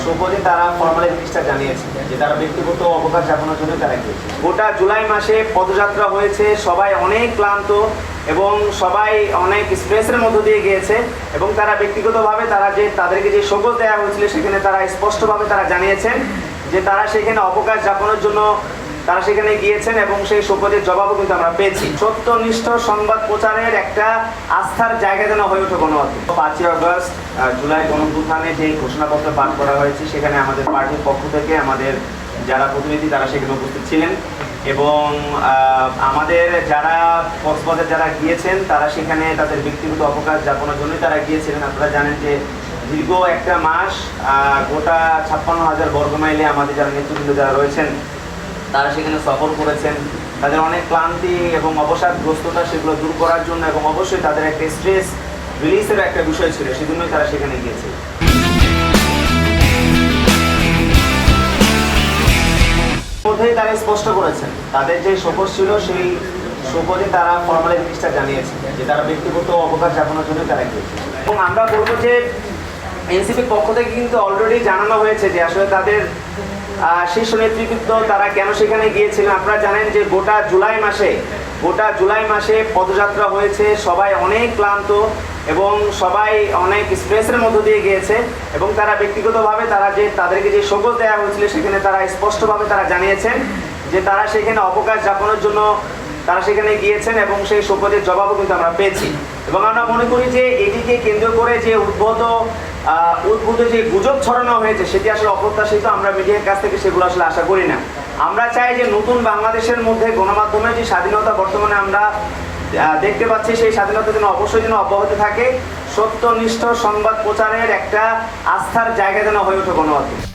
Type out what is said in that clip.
শোকজে তারা ফর্মালি জিনিসটা জানিয়েছে যে তারা ব্যক্তিগত অবকাশ যাপনের জন্য তারা গিয়েছে। গোটা জুলাই মাসে পদযাত্রা হয়েছে, সবাই অনেক ক্লান্ত এবং সবাই অনেক স্ট্রেসের মধ্য দিয়ে গিয়েছে এবং তারা ব্যক্তিগতভাবে তাদেরকে যে শোকজ দেওয়া হয়েছিল সেখানে তারা স্পষ্টভাবে তারা জানিয়েছেন যে তারা সেখানে অবকাশ যাপনের জন্য তারা সেখানে গিয়েছেন এবং সেই শোকজের জবাবও কিন্তু আমরা পেয়েছি। সত্যনিষ্ঠ সংবাদ প্রচারের একটা আস্থার জায়গা যেন হয়ে ওঠে গণমাধ্যম। 5ই আগস্ট জুলাই গণঅভ্যুত্থানে যে ঘোষণাপত্র পাঠ করা হয়েছে সেখানে আমাদের পার্টির পক্ষ থেকে আমাদের যারা প্রতিনিধি তারা সেখানে উপস্থিত ছিলেন এবং আমাদের যারা কক্সবাজার যারা গিয়েছেন তারা সেখানে তাদের ব্যক্তিগত অবকাশ যাপনের জন্যই তারা গিয়েছিলেন। আপনারা জানেন যে দীর্ঘ একটা মাস গোটা 56,000 বর্গমাইলে আমাদের যারা নেতৃবৃন্দ যারা রয়েছেন তারা সেখানে সফর করেছেন। তাদের অনেক ক্লান্তি এবং অবসাদগ্রস্ততা সেগুলো দূর করার জন্য এবং অবশ্যই তাদের একটা স্ট্রেস রিলিজের একটা বিষয় ছিল, সেজন্যই তারা সেখানে গিয়েছে। মধ্যেই তারা স্পষ্ট করেছেন তাদের যে শোকজ ছিল সেই শোকজে তারা ফর্মালি জিনিসটা জানিয়েছে যে তারা ব্যক্তিগত অবকাশ যাপনের জন্য তারা গিয়েছে। এবং আমরা বলবো যে এনসিপির পক্ষ থেকে কিন্তু অলরেডি জানানো হয়েছে যে আসলে তাদের শীর্ষ নেতৃত্ব তারা কেন সেখানে গিয়েছিলেন। আপনারা জানেন যে গোটা জুলাই মাসে পদযাত্রা হয়েছে, সবাই অনেক ক্লান্ত এবং সবাই অনেক স্ট্রেসের মধ্য দিয়ে গিয়েছে এবং তারা ব্যক্তিগতভাবে তাদেরকে যে শোকজ দেওয়া হয়েছিল সেখানে তারা স্পষ্টভাবে তারা জানিয়েছেন যে তারা সেখানে অবকাশ যাপনের জন্য তারা সেখানে গিয়েছেন এবং সেই শোকজের জবাবও কিন্তু আমরা পেয়েছি। এবং আমরা মনে করি যে এটিকে কেন্দ্র করে যে উদ্ভূত যে গুজব ছড়ানো হয়েছে সেটি আসলে অপ্রত্যাশিত। আমরা মিডিয়ার কাছ থেকে সেগুলো আসলে আশা করি না। আমরা চাই যে নতুন বাংলাদেশের মধ্যে গণমাধ্যমের যে স্বাধীনতা বর্তমানে আমরা দেখতে পাচ্ছি সেই স্বাধীনতা যেন অবশ্যই অব্যাহত থাকে। সত্যনিষ্ঠ সংবাদ প্রচারের একটা আস্থার জায়গা যেন হয়ে ওঠে গণমাধ্যম।